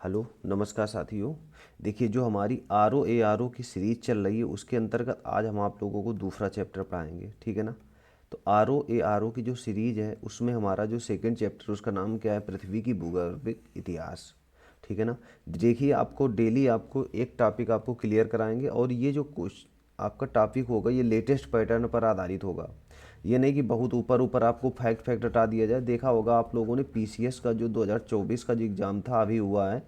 Hello नमस्कार साथियों। देखिए, जो हमारी आर ओ की सीरीज चल रही है उसके अंतर्गत आज हम आप लोगों को दूसरा चैप्टर पढ़ाएंगे, ठीक है ना। तो आर ओ की जो सीरीज है उसमें हमारा जो सेकंड चैप्टर उसका नाम क्या है, पृथ्वी की भूगर्भिक इतिहास, ठीक है ना। देखिए, आपको डेली आपको एक टॉपिक आपको क्लियर कराएंगे और ये जो क्वेश्चन आपका टॉपिक होगा ये लेटेस्ट पैटर्न पर आधारित होगा। ये नहीं कि बहुत ऊपर ऊपर आपको फैक्ट फैक्ट हटा दिया जाए। देखा होगा आप लोगों ने पीसीएस का जो 2024 का जो एग्ज़ाम था अभी हुआ है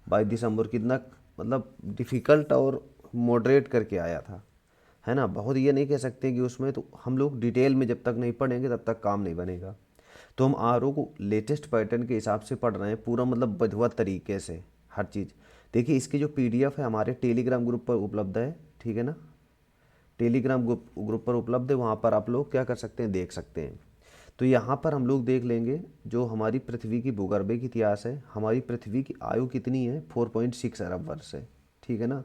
22 दिसंबर, कितना मतलब डिफ़िकल्ट और मॉडरेट करके आया था, है ना। बहुत ये नहीं कह सकते कि उसमें तो हम लोग डिटेल में जब तक नहीं पढ़ेंगे तब तक काम नहीं बनेगा। तो हम आर को लेटेस्ट पैटर्न के हिसाब से पढ़ रहे हैं पूरा, मतलब विधिवत तरीके से हर चीज़। देखिए, इसकी जो पीडीएफ है हमारे टेलीग्राम ग्रुप पर उपलब्ध है, ठीक है ना। टेलीग्राम ग्रुप पर उपलब्ध है, वहाँ पर आप लोग क्या कर सकते हैं, देख सकते हैं। तो यहाँ पर हम लोग देख लेंगे जो हमारी पृथ्वी की भूगर्भिक इतिहास है। हमारी पृथ्वी की आयु कितनी है, 4.6 अरब वर्ष है, ठीक है ना।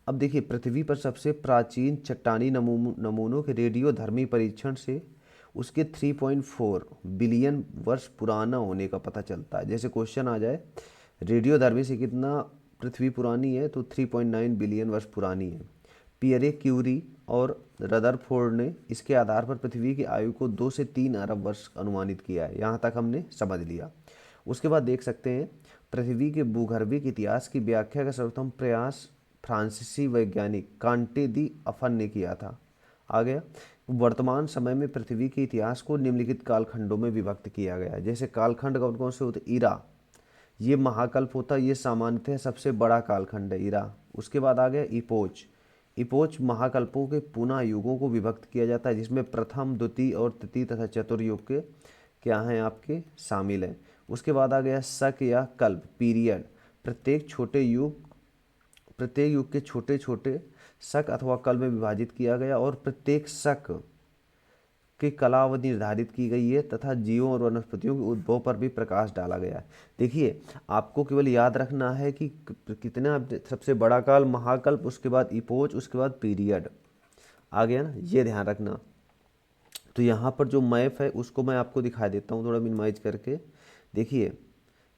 अब देखिए, पृथ्वी पर सबसे प्राचीन चट्टानी नमूनों के रेडियोधर्मी परीक्षण से उसके 3.4 बिलियन वर्ष पुराना होने का पता चलता है। जैसे क्वेश्चन आ जाए रेडियोधर्मी से कितना पृथ्वी पुरानी है, तो 3.9 बिलियन वर्ष पुरानी है। पियरे क्यूरी और रदरफोर्ड ने इसके आधार पर पृथ्वी की आयु को 2 से 3 अरब वर्ष अनुमानित किया है। यहाँ तक हमने समझ लिया। उसके बाद देख सकते हैं पृथ्वी के भूगर्भिक इतिहास की व्याख्या का सर्वप्रथम प्रयास फ्रांसीसी वैज्ञानिक कांटे दी अफन ने किया था। आ गया। वर्तमान समय में पृथ्वी के इतिहास को निम्नलिखित कालखंडों में विभक्त किया गया है। जैसे कालखंड कौन कौन से होते, इरा, ये महाकल्प होता है, ये सामान्यतः सबसे बड़ा कालखंड है इरा। उसके बाद आ गया इपोच। इपोच महाकल्पों के पुनः युगों को विभक्त किया जाता है, जिसमें प्रथम, द्वितीय और तृतीय तथा चतुर्युग के क्या हैं आपके शामिल हैं। उसके बाद आ गया शक या कल्प पीरियड। प्रत्येक युग के छोटे छोटे शक अथवा कल्प में विभाजित किया गया और प्रत्येक शक की कलावधि निर्धारित की गई है तथा जीवों और वनस्पतियों के उद्भव पर भी प्रकाश डाला गया है। देखिए, आपको केवल याद रखना है कि कितना सबसे बड़ा काल महाकल्प, उसके बाद इपोच, उसके बाद पीरियड। आ गया ना, ये ध्यान रखना। तो यहाँ पर जो मैप है उसको मैं आपको दिखा देता हूँ थोड़ा मिनिमाइज करके। देखिए,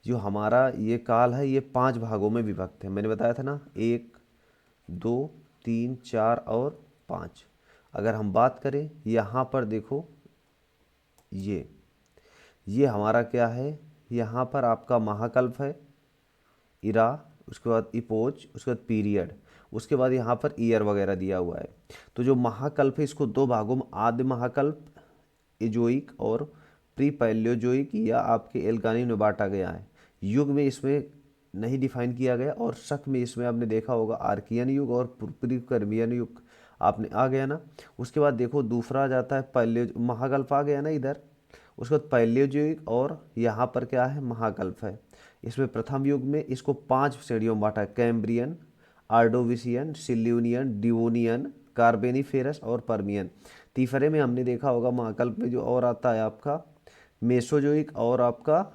जो हमारा ये काल है ये 5 भागों में विभक्त है। मैंने बताया था ना, 1, 2, 3, 4 और 5। अगर हम बात करें यहाँ पर देखो, ये हमारा क्या है, यहाँ पर आपका महाकल्प है इरा, उसके बाद इपोच, उसके बाद पीरियड, उसके बाद यहाँ पर ईयर वगैरह दिया हुआ है। तो जो महाकल्प है इसको 2 भागों में, आद्य महाकल्प इजोइक और प्री पैलियोजोइक या आपके एल्गानी में बांटा गया है। युग में इसमें नहीं डिफाइन किया गया, और शक में इसमें आपने देखा होगा आर्कियन युग और प्री कर्मियन युग आपने आ गया ना। उसके बाद देखो दूसरा आ जाता है पैलियो, महाकल्प आ गया ना इधर। उसके बाद पैलियोजोइक और यहाँ पर क्या है, महाकल्प है। इसमें प्रथम युग में इसको 5 श्रेणियों में बांटा है, कैम्ब्रियन, आर्डोविसियन, सिल्यूनियन, डिवोनियन, कार्बेनिफेरस और पर्मियन। तीसरे में हमने देखा होगा महाकल्प में जो और आता है आपका मेसोजोइक और आपका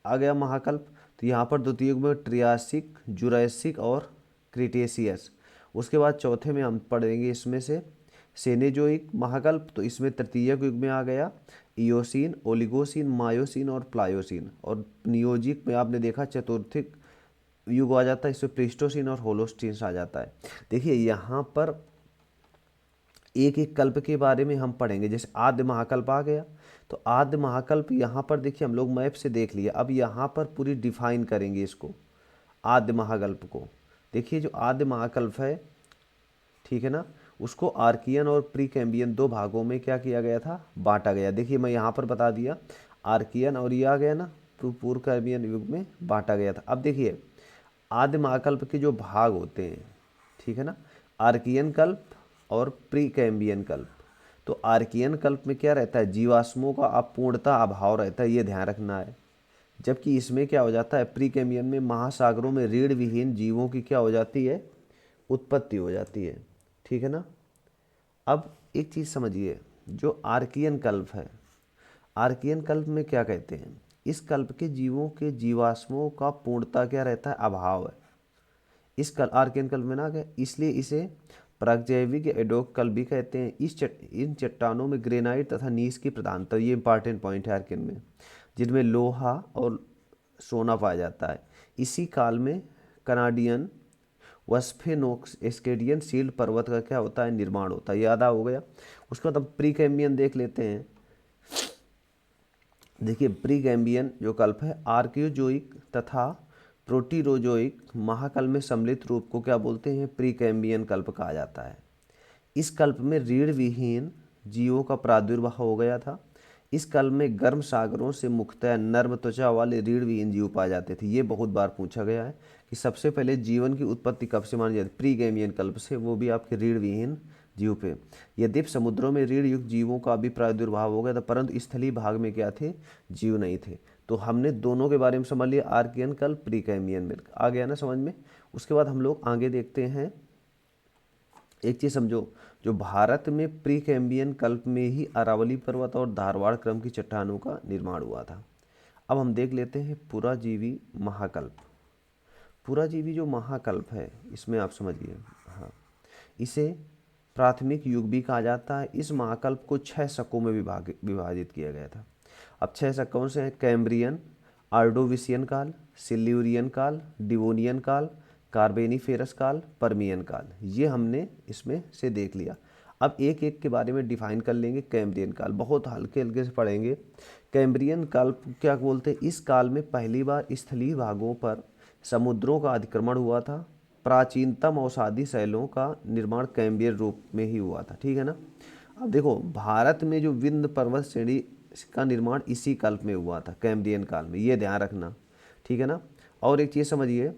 आ गया महाकल्प। तो यहाँ पर द्वितीय युग में ट्रियासिक, जुरासिक और क्रिटेशियस। उसके बाद चौथे में हम पढ़ेंगे इसमें से सेनेजोइक महाकल्प। तो इसमें तृतीय युग में आ गया इयोसीन, ओलिगोसीन, मायोसीन और प्लायोसीन। और नियोजिक में आपने देखा चतुर्थिक युग आ जाता है, इसमें प्लीस्टोसीन और होलोस्टीन आ जाता है। देखिए, यहाँ पर एक एक कल्प के बारे में हम पढ़ेंगे। जैसे आद्य महाकल्प आ गया, तो आद्य महाकल्प यहाँ पर देखिए हम लोग मैप से देख लिया। अब यहाँ पर पूरी डिफाइन करेंगे इसको, आद्य महाकल्प को। देखिए, जो आद्य महाकल्प है, ठीक है ना, उसको आर्कियन और प्री कैम्बियन 2 भागों में क्या किया गया था, बांटा गया। देखिए, मैं यहाँ पर बता दिया आर्कियन और ये आ गया ना पूर्व कैम्बियन युग में बांटा गया था। अब देखिए, आद्य महाकल्प के जो भाग होते हैं, ठीक है ना, आर्कियन कल्प और प्री कैम्बियन कल्प। तो आर्कियन कल्प में क्या रहता है, जीवाश्मों का अपूर्णता अभाव रहता है, ये ध्यान रखना है। जबकि इसमें क्या हो जाता है, प्री कैम्बियन में महासागरों में रीढ़ विहीन जीवों की क्या हो जाती है, उत्पत्ति हो जाती है, ठीक है ना। अब एक चीज़ समझिए, जो आर्कियन कल्प है, आर्कियन कल्प में क्या कहते हैं, इस कल्प के जीवों के जीवाश्मों का पूर्णता क्या रहता है, अभाव है। इस आर्कियन कल्प में ना गए, इसलिए इसे प्रागजैविक या एडोक कल्प भी कहते हैं। इन चट्टानों में ग्रेनाइट तथा नीस की प्रधानता, ये इंपॉर्टेंट पॉइंट है आर्कियन में, जिनमें लोहा और सोना पाया जाता है। इसी काल में कनाडियन वस्फेनोक्स एस्केडियन शील्ड पर्वत का क्या होता है, निर्माण होता है। याद हो गया। उसके बाद हम प्री कैम्बियन देख लेते हैं। देखिए प्री कैम्बियन जो कल्प है आर्कियोजोइक तथा प्रोटीरोजोइक महाकल्प में सम्मिलित रूप को क्या बोलते हैं, प्री कैम्बियन कल्प कहा जाता है। इस कल्प में रीढ़ विहीन जीवों का प्रादुर्भाव हो गया था। इस कल्प में गर्म सागरों से मुक्तः नर्म त्वचा वाले रीढ़ विहीन जीव पाए जाते थे। ये बहुत बार पूछा गया है कि सबसे पहले जीवन की उत्पत्ति कब से मानी जाती है, प्री कैम्बियन कल्प से, वो भी आपके रीढ़ विहीन जीव पे। यद्यपि समुद्रों में रीढ़ युक्त जीवों का भी प्रादुर्भाव हो गया था, परंतु स्थलीय भाग में क्या थे, जीव नहीं थे। तो हमने दोनों के बारे में समझ लिया, आर्कियन कल्प, प्री कैम्बियन में। आ गया ना समझ में। उसके बाद हम लोग आगे देखते हैं। एक चीज़ समझो, जो भारत में प्री कैम्बियन कल्प में ही अरावली पर्वत और धारवाड़ क्रम की चट्टानों का निर्माण हुआ था। अब हम देख लेते हैं पुराजीवी महाकल्प। पुराजीवी जो महाकल्प है, इसमें आप समझिए, हाँ, इसे प्राथमिक युग भी कहा जाता है। इस महाकल्प को 6 शकों में विभाजित किया गया था। अब 6 शक कौन से हैं, कैम्ब्रियन, आर्डोविसियन काल, सिल्यूरियन काल, डिवोनियन काल, कार्बेनिफेरस काल, पर्मियन काल। ये हमने इसमें से देख लिया। अब एक एक के बारे में डिफाइन कर लेंगे। कैम्ब्रियन काल बहुत हल्के हल्के से पढ़ेंगे। कैम्ब्रियन काल क्या बोलते हैं, इस काल में पहली बार स्थलीय भागों पर समुद्रों का अतिक्रमण हुआ था। प्राचीनतम औषधि शैलों का निर्माण कैम्ब्रियन रूप में ही हुआ था, ठीक है ना। अब देखो भारत में जो विंध्य पर्वत श्रेणी का निर्माण इसी कल्प में हुआ था, कैम्ब्रियन काल में, ये ध्यान रखना, ठीक है ना। और एक चीज़ समझिए,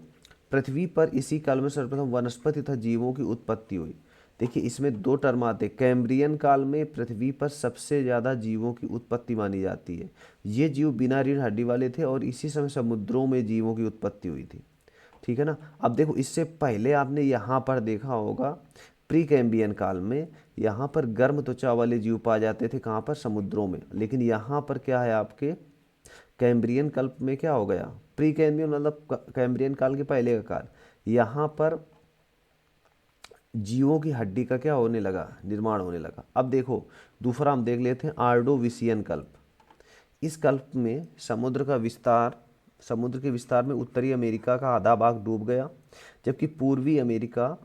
पृथ्वी पर इसी काल में सर्वप्रथम वनस्पति तथा जीवों की उत्पत्ति हुई। देखिए इसमें 2 टर्म आते। कैम्ब्रियन काल में पृथ्वी पर सबसे ज़्यादा जीवों की उत्पत्ति मानी जाती है। ये जीव बिना रीढ़ हड्डी वाले थे और इसी समय समुद्रों में जीवों की उत्पत्ति हुई थी, ठीक है ना। अब देखो इससे पहले आपने यहाँ पर देखा होगा, प्री कैम्बियन काल में यहाँ पर गर्म त्वचा वाले जीव पाए जाते थे, कहाँ पर, समुद्रों में। लेकिन यहाँ पर क्या है, आपके कैम्ब्रियन कल्प में क्या हो गया, प्री कैम्ब्रियन मतलब कैम्ब्रियन काल के पहले का काल, यहाँ पर जीवों की हड्डी का क्या होने लगा, निर्माण होने लगा। अब देखो दूसरा हम देख लेते हैं, आर्डोविसियन कल्प। इस कल्प में समुद्र के विस्तार में उत्तरी अमेरिका का आधा भाग डूब गया, जबकि पूर्वी अमेरिका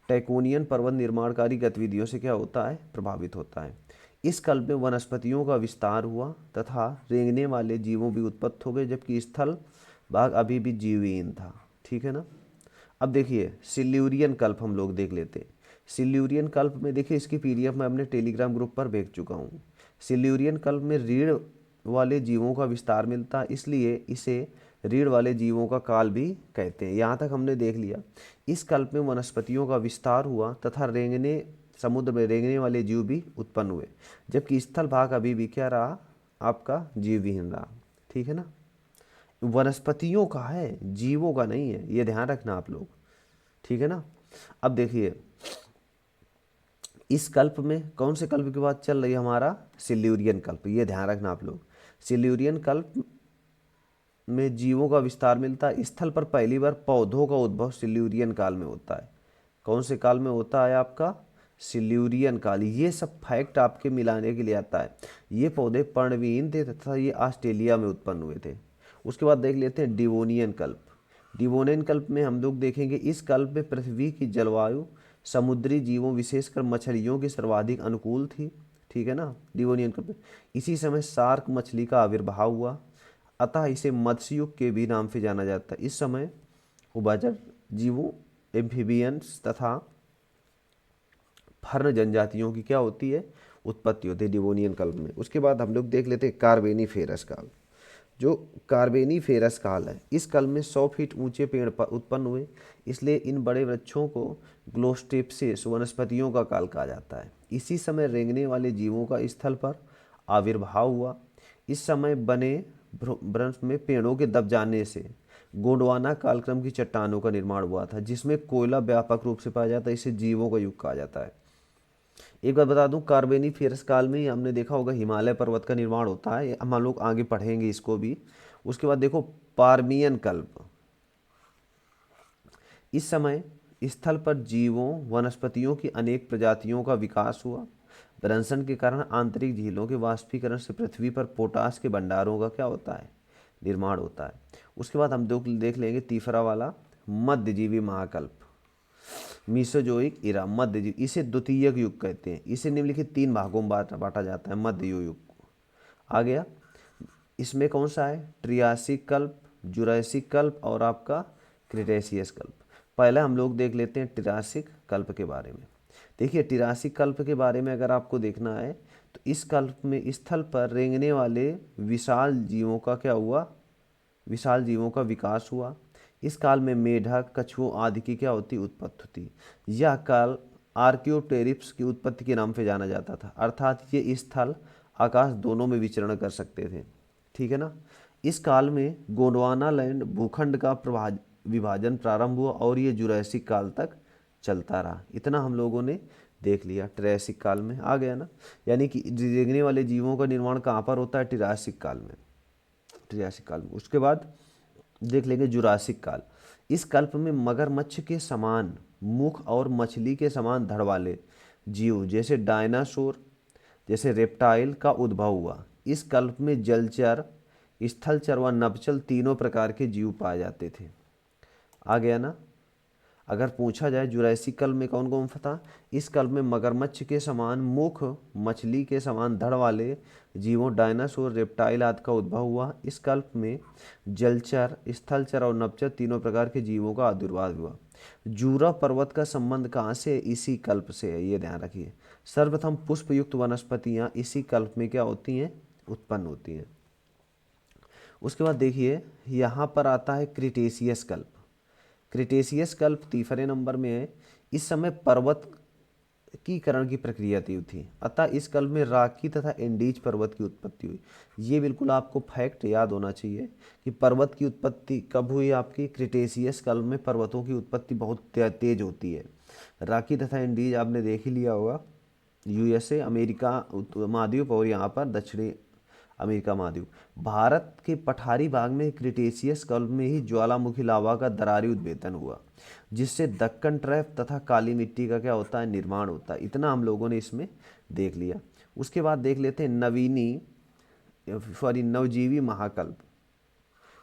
टैकोनियन पर्वत निर्माणकारी गतिविधियों से क्या होता है, प्रभावित होता है। इस कल्प में वनस्पतियों का विस्तार हुआ तथा रेंगने वाले जीवों भी उत्पन्न हो गए, जबकि स्थल भाग अभी भी जीवहीन था, ठीक है ना। अब देखिए सिल्यूरियन कल्प हम लोग देख लेते हैं। सिल्यूरियन कल्प में देखिए, इसकी पीडीएफ मैं अपने टेलीग्राम ग्रुप पर भेज चुका हूँ। सिल्यूरियन कल्प में रीढ़ वाले जीवों का विस्तार मिलता है, इसलिए इसे रीढ़ वाले जीवों का काल भी कहते हैं। यहाँ तक हमने देख लिया। इस कल्प में वनस्पतियों का विस्तार हुआ तथा समुद्र में रेंगने वाले जीव भी उत्पन्न हुए, जबकि स्थल भाग अभी भी क्या रहा, आपका जीवविहीन रहा, ठीक है ना। वनस्पतियों का है, जीवों का नहीं है, ये ध्यान रखना आप लोग, ठीक है ना। अब देखिए इस कल्प में कौन से कल्प की बात चल रही है, हमारा सिल्यूरियन कल्प, ये ध्यान रखना आप लोग। सिल्यूरियन कल्प में जीवों का विस्तार मिलता है। स्थल पर पहली बार पौधों का उद्भव सिल्यूरियन काल में होता है। कौन से काल में होता है, आपका सिल्यूरियन काल। ये सब फैक्ट आपके मिलाने के लिए आता है। ये पौधे पर्णविहीन थे तथा ये ऑस्ट्रेलिया में उत्पन्न हुए थे। उसके बाद देख लेते हैं डिवोनियन कल्प। डिवोनियन कल्प में हम लोग देखेंगे, इस कल्प में पृथ्वी की जलवायु समुद्री जीवों विशेषकर मछलियों की सर्वाधिक अनुकूल थी, ठीक है ना। डिवोनियन कल्प में इसी समय शार्क मछली का आविर्भाव हुआ, अतः इसे मत्स्य युग के भी नाम से जाना जाता है। इस समय उभयचर जीवों, एम्फीबियंस तथा फर्न जनजातियों की क्या होती है, उत्पत्ति होती है डिवोनियन कल्प में। उसके बाद हम लोग देख लेते हैं कार्बेनिफेरस काल। जो कार्बेनिफेरस काल है, इस काल में 100 फीट ऊंचे पेड़ उत्पन्न हुए, इसलिए इन बड़े वृक्षों को ग्लोस्टेप्सिस वनस्पतियों का काल कहा जाता है। इसी समय रेंगने वाले जीवों का स्थल पर आविर्भाव हुआ। इस समय बने भ्रंश में पेड़ों के दब जाने से गोंडवाना कालक्रम की चट्टानों का निर्माण हुआ था, जिसमें कोयला व्यापक रूप से पाया जाता है। इसे जीवों का युग कहा जाता है। एक बात बता दूं, कार्बेनिफेरस काल में ही हमने देखा होगा हिमालय पर्वत का निर्माण होता है, हम लोग आगे पढ़ेंगे इसको भी। उसके बाद देखो पार्मियन कल्प। इस समय स्थल पर जीवों वनस्पतियों की अनेक प्रजातियों का विकास हुआ। भ्रंशन के कारण आंतरिक झीलों के वाष्पीकरण से पृथ्वी पर पोटास के भंडारों का क्या होता है, निर्माण होता है। उसके बाद हम देख लेंगे तीसरा वाला, मध्यजीवी महाकल्प, मीसोजोइक इरा, मध्यजीवी, इसे द्वितीयक युग कहते हैं। इसे निम्नलिखित 3 भागों में बांटा जाता है मध्य युग को। आ गया, इसमें कौन सा है, ट्रियासिक कल्प, जुरासिक कल्प और आपका क्रिटेशियस कल्प। पहले हम लोग देख लेते हैं ट्रियासिक कल्प के बारे में। देखिए ट्रियासिक कल्प के बारे में अगर आपको देखना है तो इस कल्प में स्थल पर रेंगने वाले विशाल जीवों का क्या हुआ, विशाल जीवों का विकास हुआ। इस काल में मेढक, कछुओं आदि की क्या होती, उत्पत्ति होती। यह काल आर्कियोप्टेरिप्स की उत्पत्ति के नाम से जाना जाता था, अर्थात ये स्थल आकाश दोनों में विचरण कर सकते थे। ठीक है ना। इस काल में गोंडवाना लैंड भूखंड का विभाजन प्रारंभ हुआ और ये जुरासिक काल तक चलता रहा। इतना हम लोगों ने देख लिया ट्रियासिक काल में, आ गया ना। यानी कि रेंगने वाले जीवों का निर्माण कहाँ पर होता है, ट्रियासिक काल में, ट्रियासिक काल में। उसके बाद देख लेंगे जुरासिक काल। इस कल्प में मगरमच्छ के समान मुख और मछली के समान धड़ वाले जीव जैसे डायनासोर, जैसे रेप्टाइल का उद्भव हुआ। इस कल्प में जलचर, स्थलचर व नभचर तीनों प्रकार के जीव पाए जाते थे। आ गया ना। अगर पूछा जाए जुरासिक कल्प में कौन कौन था, इस कल्प में मगरमच्छ के समान मुख, मछली के समान धड़ वाले जीवों डायनासोर, रेप्टाइल आदि का उद्भव हुआ। इस कल्प में जलचर, स्थलचर और नभचर तीनों प्रकार के जीवों का आविर्भाव हुआ। जूरा पर्वत का संबंध कहाँ से है, इसी कल्प से है, ये ध्यान रखिए। सर्वप्रथम पुष्पयुक्त वनस्पतियाँ इसी कल्प में क्या होती हैं, उत्पन्न होती हैं। उसके बाद देखिए यहाँ पर आता है क्रिटेशियस कल्प। क्रिटेशियस कल्प तीसरे नंबर में है। इस समय पर्वतीकरण की प्रक्रिया थी, अतः इस कल्प में राकी तथा एंडीज पर्वत की उत्पत्ति हुई। ये बिल्कुल आपको फैक्ट याद होना चाहिए कि पर्वत की उत्पत्ति कब हुई आपकी, क्रिटेशियस कल्प में पर्वतों की उत्पत्ति बहुत तेज होती है। राकी तथा एंडीज आपने देख ही लिया होगा, यूएसए अमेरिका महाद्वीप और यहाँ पर दक्षिणी अमेरिका महाद्वीप। भारत के पठारी भाग में क्रिटेशियस कल्प में ही ज्वालामुखी लावा का दरारी उद्भेदन हुआ, जिससे दक्कन ट्रैप तथा काली मिट्टी का क्या होता है, निर्माण होता है। इतना हम लोगों ने इसमें देख लिया। उसके बाद देख लेते हैं नवजीवी महाकल्प,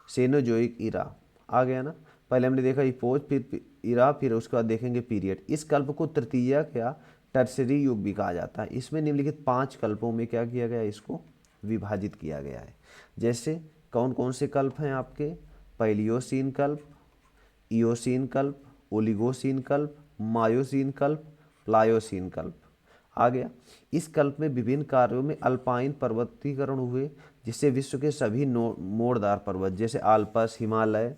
सेनोजोइक इरा। आ गया ना। पहले हमने देखा इपोज, फिर इरा, फिर उसके बाद देखेंगे पीरियड। इस कल्प को तृतीयक या टर्सरी युग भी कहा जाता है। इसमें निम्नलिखित 5 कल्पों में क्या किया गया, इसको विभाजित किया गया है। जैसे कौन कौन से कल्प हैं आपके, पैलियोसीन कल्प, इयोसीन कल्प, ओलिगोसीन कल्प, मायोसीन कल्प, प्लायोसीन कल्प। आ गया। इस कल्प में विभिन्न कार्यों में अल्पाइन पर्वतीकरण हुए, जिससे विश्व के सभी मोड़दार पर्वत जैसे आल्पस, हिमालय,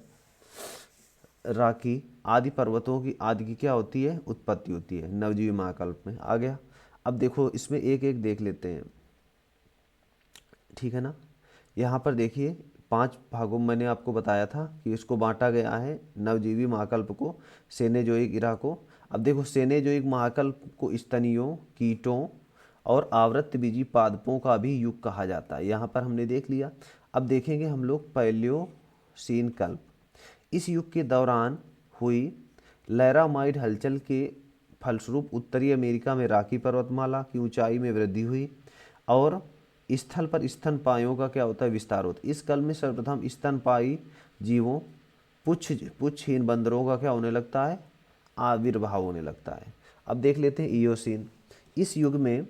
राकी आदि पर्वतों की क्या होती है, उत्पत्ति होती है नवजीवी महाकल्प में। आ गया। अब देखो इसमें एक एक देख लेते हैं, ठीक है ना। यहाँ पर देखिए 5 भागों में मैंने आपको बताया था कि इसको बांटा गया है नवजीवी महाकल्प को, सेनेजोइक इरा को। अब देखो सेनेजोइक महाकल्प को स्तनियों, कीटों और आवृतबीजी पादपों का भी युग कहा जाता है। यहाँ पर हमने देख लिया। अब देखेंगे हम लोग पैलियोसीन कल्प। इस युग के दौरान हुई लैरामाइड हलचल के फलस्वरूप उत्तरी अमेरिका में राकी पर्वतमाला की ऊंचाई में वृद्धि हुई और स्थल पर स्तनपाइयों का क्या होता है, विस्तार होता है। इस कल में सर्वप्रथम स्तनपायी जीवों, पुच्छहीन बंदरों का क्या होने लगता है, आविर्भाव होने लगता है। अब देख लेते हैं इयोसीन। इस युग में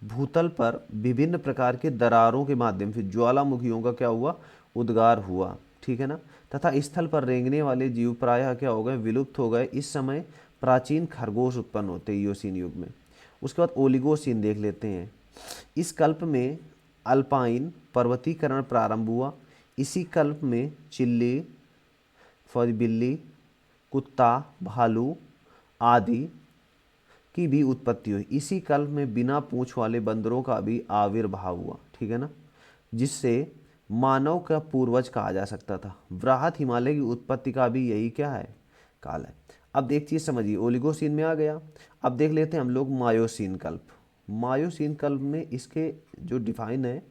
भूतल पर विभिन्न प्रकार के दरारों के माध्यम से ज्वालामुखियों का क्या हुआ, उद्गार हुआ, ठीक है ना। तथा स्थल पर रेंगने वाले जीव प्रायः क्या हो गए, विलुप्त हो गए। इस समय प्राचीन खरगोश उत्पन्न होते हैं इयोसीन युग में। उसके बाद ओलिगोसीन देख लेते हैं। इस कल्प में अल्पाइन पर्वतीकरण प्रारंभ हुआ। इसी कल्प में चिल्ली, बिल्ली, कुत्ता, भालू आदि की भी उत्पत्ति हुई। इसी कल्प में बिना पूंछ वाले बंदरों का भी आविर्भाव हुआ, ठीक है ना, जिससे मानव का पूर्वज कहा जा सकता था। वृहत हिमालय की उत्पत्ति का भी यही क्या है, काल है। अब एक चीज़ समझिए, ओलिगोसीन में आ गया। अब देख लेते हैं हम लोग मायोसीन कल्प। मायोसीन कल्प में इसके जो डिफाइन है,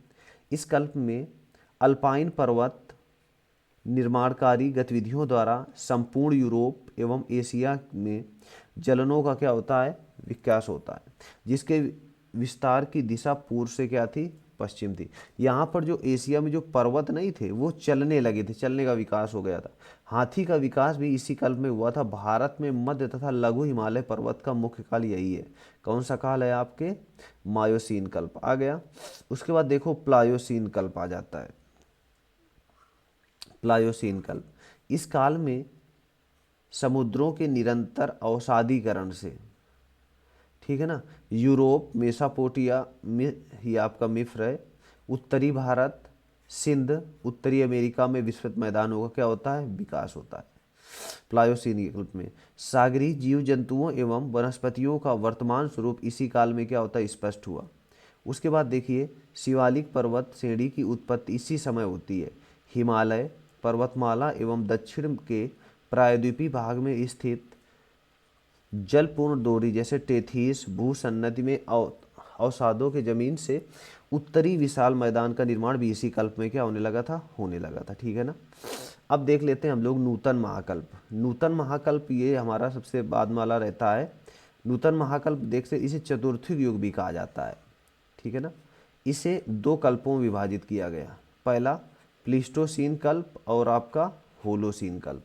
इस कल्प में अल्पाइन पर्वत निर्माणकारी गतिविधियों द्वारा संपूर्ण यूरोप एवं एशिया में जलनों का क्या होता है, विकास होता है, जिसके विस्तार की दिशा पूर्व से क्या थी, पश्चिम थी। यहाँ पर जो एशिया में जो पर्वत नहीं थे वो चलने लगे थे, चलने का विकास हो गया था। हाथी का विकास भी इसी काल में हुआ था। भारत में मध्य तथा लघु हिमालय पर्वत का मुख्य काल यही है। कौन सा काल है आपके? मायोसीन कल्प आ गया। उसके बाद देखो प्लायोसीन कल्प आ जाता है। प्लायोसीन कल्प, इस काल में समुद्रों के निरंतर अवसादीकरण से, ठीक है ना, यूरोप, मेसापोटिया में ये आपका मिस्र है, उत्तरी भारत, सिंध, उत्तरी अमेरिका में विस्तृत मैदानों का क्या होता है? विकास होता है। प्लायोसीन कल्प में सागरीय जीव जंतुओं एवं वनस्पतियों का वर्तमान स्वरूप इसी काल में क्या होता है? स्पष्ट हुआ। उसके बाद देखिए शिवालिक पर्वत श्रेणी की उत्पत्ति इसी समय होती है। हिमालय पर्वतमाला एवं दक्षिण के प्रायद्वीपीय भाग में स्थित जलपूर्ण डोरी जैसे टेथीस भूसन्नति में अवसादों के जमीन से उत्तरी विशाल मैदान का निर्माण भी इसी कल्प में क्या होने लगा था? होने लगा था। ठीक है ना। अब देख लेते हैं हम लोग नूतन महाकल्प। नूतन महाकल्प ये हमारा सबसे बाद वाला रहता है। नूतन महाकल्प देख से इसे चतुर्थिक युग भी कहा जाता है। ठीक है ना। इसे दो कल्पों में विभाजित किया गया। पहला प्लीस्टोसीन कल्प और आपका होलोसीन कल्प।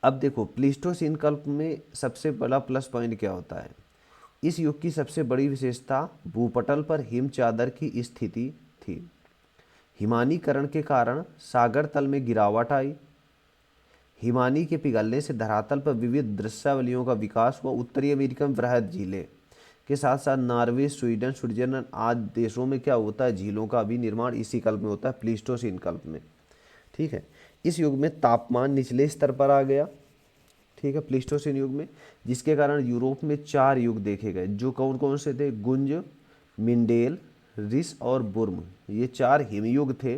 अब देखो प्लीस्टोसीन कल्प में सबसे बड़ा प्लस पॉइंट क्या होता है? इस युग की सबसे बड़ी विशेषता भूपटल पर हिम चादर की स्थिति थी। हिमानीकरण के कारण सागर तल में गिरावट आई। हिमानी के पिघलने से धरातल पर विविध दृश्यावलियों का विकास हुआ। उत्तरी अमेरिका में वृहद झीलें के साथ साथ नॉर्वे, स्वीडन, स्विट्जरलैंड आदि देशों में क्या होता है? झीलों का भी निर्माण इसी कल्प में होता है, प्लीस्टोसीन कल्प में। ठीक है। इस युग में तापमान निचले स्तर पर आ गया। ठीक है, प्लीस्टोसीन युग में, जिसके कारण यूरोप में 4 युग देखे गए, जो कौन कौन से थे? गुंज, मिंडेल, रिस और बुर्म, ये 4 हिमयुग थे।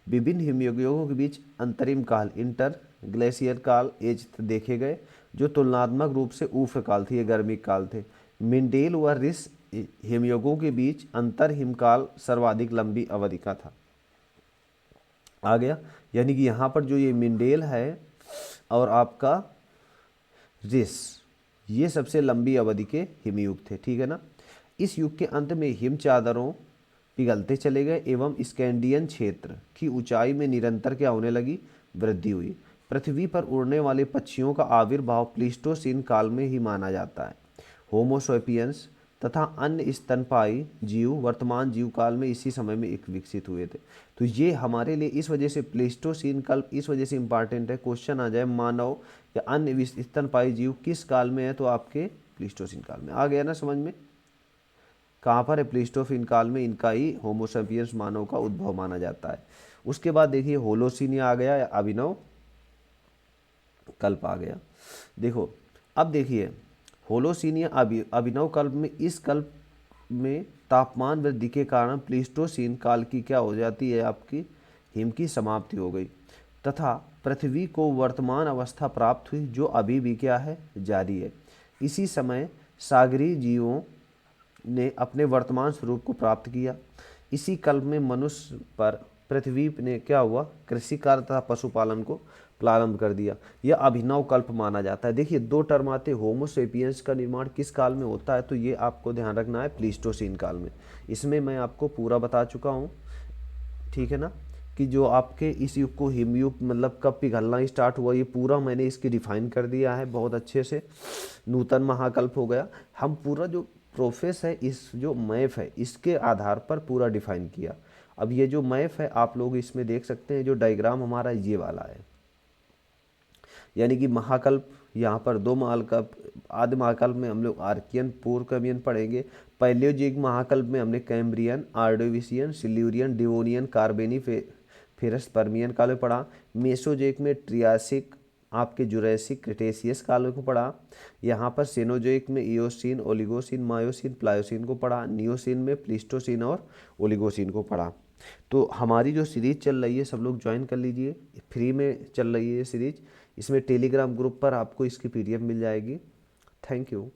विभिन्न हिमयुगों के बीच अंतरिम काल इंटर ग्लेशियर काल एज देखे गए, जो तुलनात्मक रूप से ऊष्ण काल थी, ये गर्मी काल थे। मिंडेल व रिस हिमयुगों के बीच अंतर हिमकाल सर्वाधिक लंबी अवधि का था। आ गया। यानी कि यहाँ पर जो ये मिंडेल है और आपका रिस, ये सबसे लंबी अवधि के हिमयुग थे। ठीक है ना। इस युग के अंत में हिम चादरों पिघलते चले गए एवं स्कैंडियन क्षेत्र की ऊंचाई में निरंतर क्या होने लगी? वृद्धि हुई। पृथ्वी पर उड़ने वाले पक्षियों का आविर्भाव प्लीस्टोसीन काल में ही माना जाता है। होमो सैपियंस तथा अन्य स्तनपायी जीव वर्तमान जीव काल में इसी समय में एक विकसित हुए थे। तो ये हमारे लिए इस वजह से प्लीस्टोसीन कल्प इस वजह से इम्पॉर्टेंट है। क्वेश्चन आ जाए मानव या अन्य स्तनपायी जीव किस काल में है, तो आपके प्लीस्टोसीन काल में। आ गया ना समझ में? कहाँ पर है? प्लीस्टोसीन काल में इनका ही होमो सैपियंस मानव का उद्भव माना जाता है। उसके बाद देखिए होलोसीन आ गया या अभिनव कल्प आ गया। देखो अब देखिए होलोसीन या अभिनव कल्प में, इस कल्प में तापमान वृद्धि के कारण प्लीस्टोसीन काल की क्या हो जाती है? आपकी हिम की समाप्ति हो गई तथा पृथ्वी को वर्तमान अवस्था प्राप्त हुई, जो अभी भी क्या है? जारी है। इसी समय सागरीय जीवों ने अपने वर्तमान स्वरूप को प्राप्त किया। इसी कल्प में मनुष्य पर पृथ्वी ने क्या हुआ? कृषि कार्य तथा पशुपालन को प्रारंभ कर दिया। यह अभिनव कल्प माना जाता है। देखिए 2 टर्म आते, होमो सेपियंस का निर्माण किस काल में होता है? तो ये आपको ध्यान रखना है, प्लीस्टोसीन काल में। इसमें मैं आपको पूरा बता चुका हूँ। ठीक है ना, कि जो आपके इस युग को हिमयुग मतलब कब पिघलना स्टार्ट हुआ, ये पूरा मैंने इसकी डिफाइन कर दिया है बहुत अच्छे से। नूतन महाकल्प हो गया। हम पूरा जो प्रोसेस है, इस जो मैप है, इसके आधार पर पूरा डिफाइन किया। अब ये जो मैप है आप लोग इसमें देख सकते हैं, जो डायग्राम हमारा ये वाला है। यानी कि महाकल्प, यहाँ पर 2 महाकल्प, आदि महाकल्प में हम लोग आर्कियन पूर्व कैम्ब्रियन पढ़ेंगे। पैलियोजिक महाकल्प में हमने कैम्ब्रियन, आर्डोविशियन, सिल्यूरियन, डिवोनियन, कार्बेनिफेरस, पर्मियन काल में पढ़ा। मेसोजोइक में ट्रियासिक, आपके जुरैसिक, क्रिटेशियस काल को पढ़ा। यहाँ पर सेनोजोइक में इयोसीन, ओलिगोसीन, मायोसीन, प्लायोसीन को पढ़ा। नियोसीन में प्लीस्टोसीन और ओलिगोसीन को पढ़ा। तो हमारी जो सीरीज चल रही है सब लोग ज्वाइन कर लीजिए, फ्री में चल रही है ये सीरीज। इसमें टेलीग्राम ग्रुप पर आपको इसकी PDF मिल जाएगी। Thank you.